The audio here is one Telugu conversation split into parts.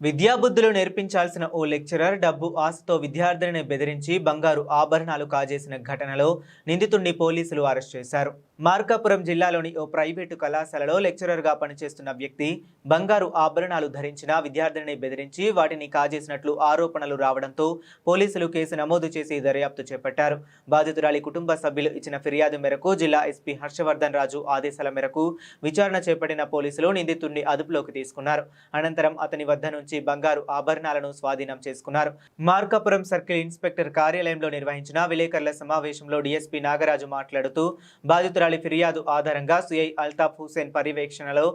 విద్యాబుద్ధులు నేర్పించాల్సిన ఓ లెక్చరర్ డబ్బు ఆశతో విద్యార్థిని బెదిరించి బంగారు ఆభరణాలు కాజేసిన ఘటనలో నిందితుడిని పోలీసులు అరెస్ట్ చేశారు. మార్కాపురం జిల్లాలోని ఓ ప్రైవేటు కళాశాలలో లెక్చరర్గా పనిచేస్తున్న వ్యక్తి బంగారు ఆభరణాలు ధరించిన విద్యార్థిని బెదిరించి వాటిని కాజేసినట్లు ఆరోపణలు రావడంతో పోలీసులు కేసు నమోదు చేసి దర్యాప్తు చేపట్టారు. బాధితురాలి కుటుంబ సభ్యులు ఇచ్చిన ఫిర్యాదు మేరకు జిల్లా ఎస్పీ హర్షవర్ధన్ రాజు ఆదేశాల మేరకు విచారణ చేపట్టిన పోలీసులు నిందితుడిని అదుపులోకి తీసుకున్నారు. అనంతరం అతని వద్ద నుంచి బంగారు ఆభరణాలను స్వాధీనం చేసుకున్నారు. మార్కాపురం సర్కిల్ ఇన్స్పెక్టర్ కార్యాలయంలో నిర్వహించిన విలేకరుల సమావేశంలో డీఎస్పీ నాగరాజు మాట్లాడుతూ బాధితురాలి ఫిర్యాదు ఆధారంగా సిఐ అల్తాఫ్ హుసేన్ పర్యవేక్షణలో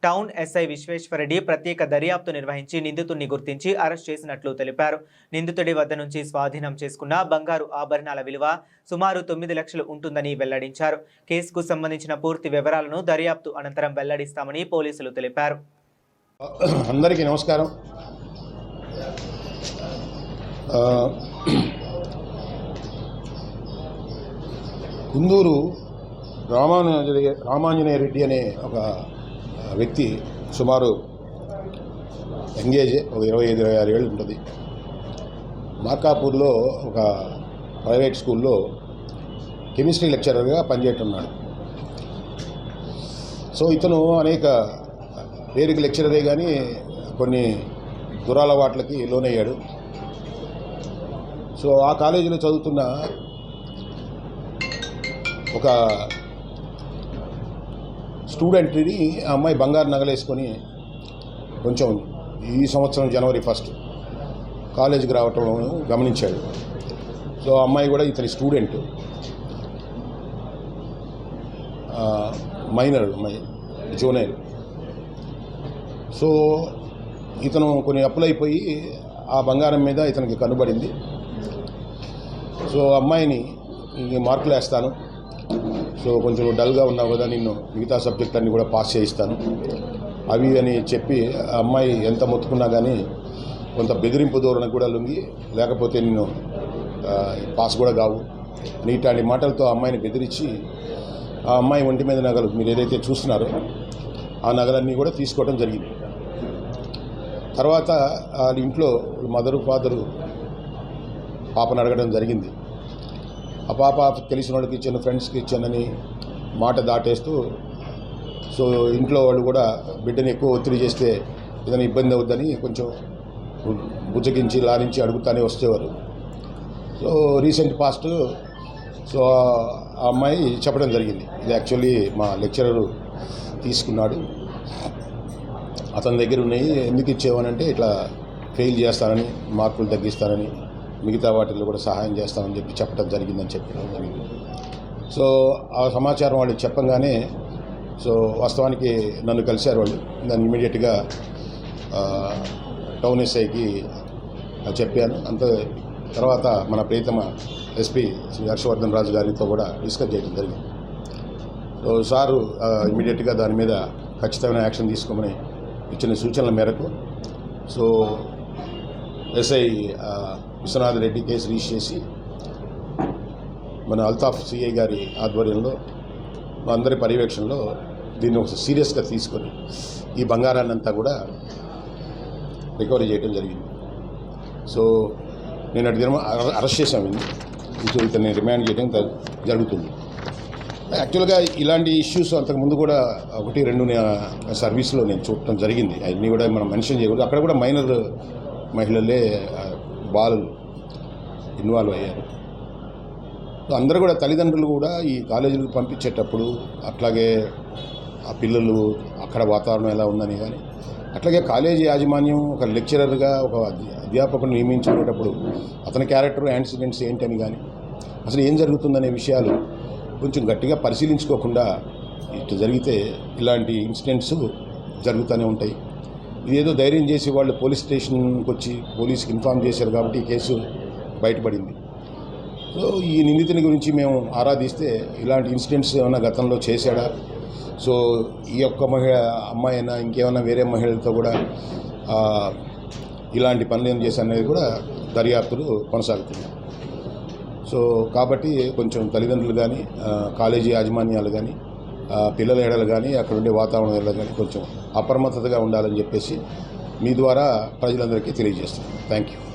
టౌన్ ఎస్ఐ విశ్వేశ్వరరెడ్డి ప్రత్యేక దర్యాప్తు నిర్వహించి నిందితుడిని గుర్తించి అరెస్ట్ చేసినట్లు తెలిపారు. నిందితుడి వద్ద నుంచి స్వాధీనం చేసుకున్న బంగారు ఆభరణాల విలువ సుమారు 9 లక్షలు ఉంటుందని వెల్లడించారు. కేసుకు సంబంధించిన పూర్తి వివరాలను దర్యాప్తు అనంతరం వెల్లడిస్తామని పోలీసులు తెలిపారు. అందరికీ నమస్కారం. కుందూరు రామాంజనేయ రెడ్డి అనే ఒక వ్యక్తి సుమారు ఎంగేజ్ ఒక 25-26 ఏళ్ళు ఉంటుంది. మార్కాపూర్లో ఒక ప్రైవేట్ స్కూల్లో కెమిస్ట్రీ లెక్చరర్గా పనిచేస్తున్నాడు. సో ఇతను అనేక పేరుకి లెక్చరరే కానీ కొన్ని దురలవాట్లకి లోనయ్యాడు. సో ఆ కాలేజీలో చదువుతున్న ఒక స్టూడెంట్ని ఆ అమ్మాయి బంగారు నగలేసుకొని కొంచెం ఈ సంవత్సరం జనవరి 1 కాలేజీకి రావటం గమనించాడు. సో ఆ అమ్మాయి కూడా ఇతని స్టూడెంట్, మైనర్ అమ్మాయి, జూనియర్. సో ఇతను కొన్ని అప్పులైపోయి ఆ బంగారం మీద ఇతనికి కనుబడింది. సో అమ్మాయిని మార్కులు వేస్తాను, సో కొంచెం డల్గా ఉన్నావు కదా, నిన్ను మిగతా సబ్జెక్టులన్నీ కూడా పాస్ చేయిస్తాను అవి అని చెప్పి ఆ అమ్మాయి ఎంత మొత్తుకున్నా కానీ కొంత బెదిరింపు ధోరణి కూడా లొంగి, లేకపోతే నిన్ను పాస్ కూడా కావు నీటాంటి మాటలతో ఆ అమ్మాయిని బెదిరించి ఆ అమ్మాయి ఒంటి మీద నగలు మీరు ఏదైతే చూస్తున్నారో ఆ నగలన్నీ కూడా తీసుకోవడం జరిగింది. తర్వాత వాళ్ళ ఇంట్లో మదరు ఫాదరు పాపను అడగడం జరిగింది. ఆ పాప తెలిసిన వాళ్ళకి ఇచ్చాను, ఫ్రెండ్స్కి ఇచ్చానని మాట దాటేస్తూ, సో ఇంట్లో వాళ్ళు కూడా బిడ్డని ఎక్కువ ఒత్తిడి చేస్తే ఏదైనా ఇబ్బంది అవుద్దని కొంచెం బుజ్జగించి లారించి అడుగుతానే వచ్చేవారు. సో రీసెంట్ పాస్ట్ సో ఆ అమ్మాయి చెప్పడం జరిగింది, ఇది యాక్చువల్లీ మా లెక్చరరు తీసుకున్నాడు, అతని దగ్గర ఉన్నాయి, ఎందుకు ఇచ్చేవనంటే ఇట్లా ఫెయిల్ చేస్తానని, మార్కులు తగ్గిస్తానని, మిగతా వాటిల్లో కూడా సహాయం చేస్తామని చెప్పి చెప్పడం జరిగిందని చెప్పడం జరిగింది. సో ఆ సమాచారం వాళ్ళు చెప్పంగానే సో వాస్తవానికి నన్ను కలిశారు వాళ్ళు. దాన్ని ఇమీడియట్గా టౌన్ ఎస్ఐకి చెప్పాను. అంత తర్వాత మన ప్రియతమ ఎస్పీ శ్రీ హర్షవర్ధన్ రాజు గారితో కూడా డిస్కస్ చేయడం జరిగింది. సో సారు ఇమీడియట్గా దాని మీద ఖచ్చితమైన యాక్షన్ తీసుకోమని ఇచ్చిన సూచనల మేరకు so SI Vishwanath Reddy case register చేసి మన అల్తాఫ్ సిఐ గారి ఆధ్వర్యంలో మా అందరి పర్యవేక్షణలో దీన్ని ఒక సీరియస్గా తీసుకొని ఈ బంగారాన్ని అంతా కూడా రికవరీ చేయడం జరిగింది. సో నేను అటు దినం అరెస్ట్ చేశాము. సో ఇతన్ని రిమాండ్ చేయడం జరుగుతుంది. యాక్చువల్గా ఇలాంటి ఇష్యూస్ అంతకుముందు కూడా 1-2 సర్వీస్లో నేను చూడటం జరిగింది. అవన్నీ కూడా మనం మెన్షన్ చేయకూడదు. అక్కడ కూడా మైనర్ మహిళలే బాలు ఇన్వాల్వ్ అయ్యారు. అందరూ కూడా తల్లిదండ్రులు కూడా ఈ కాలేజీలకు పంపించేటప్పుడు అట్లాగే ఆ పిల్లలు అక్కడ వాతావరణం ఎలా ఉందని కానీ, అట్లాగే కాలేజీ యాజమాన్యం ఒక లెక్చరర్గా ఒక అధ్యాపకుని నియమించుకునేటప్పుడు అతని క్యారెక్టర్ యాక్సిడెంట్స్ ఏంటని కానీ, అసలు ఏం జరుగుతుందనే విషయాలు కొంచెం గట్టిగా పరిశీలించుకోకుండా ఇటు జరిగితే ఇలాంటి ఇన్సిడెంట్స్ జరుగుతూనే ఉంటాయి. ఇదేదో ధైర్యం చేసి వాళ్ళు పోలీస్ స్టేషన్కి వచ్చి పోలీస్కి ఇన్ఫామ్ చేశారు కాబట్టి ఈ కేసు బయటపడింది. సో ఈ నిందితుని గురించి మేము ఆరాధిస్తే ఇలాంటి ఇన్సిడెంట్స్ ఏమైనా గతంలో చేశాడా, సో ఈ యొక్క అమ్మాయి అయినా ఇంకేమైనా వేరే మహిళలతో కూడా ఇలాంటి పనులు ఏం చేశారనేది కూడా దర్యాప్తులు కొనసాగుతున్నాయి. సో కాబట్టి కొంచెం తల్లిదండ్రులు కానీ కాలేజీ యాజమాన్యాలు కానీ పిల్లల ఎడలు కానీ అక్కడ ఉండే వాతావరణం ఎడలు కానీ కొంచెం అప్రమత్తతగా ఉండాలని చెప్పేసి మీ ద్వారా ప్రజలందరికీ తెలియజేస్తున్నాను. Thank you.